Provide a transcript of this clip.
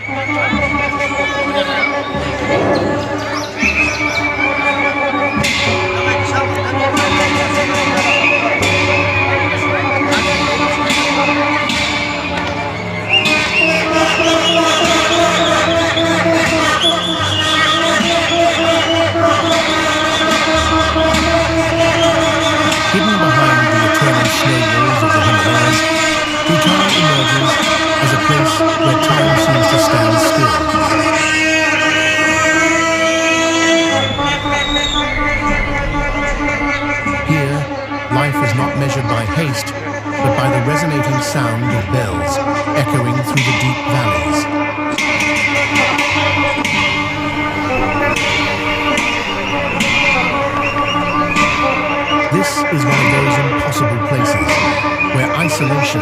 Hidden behind the eternal snow walls of the Himalayas, Bhutan emerges as a place where time seems to stand still. Here, life is not measured by haste, but by the resonating sound of bells echoing through the deep valleys. This is one of those impossible places where isolation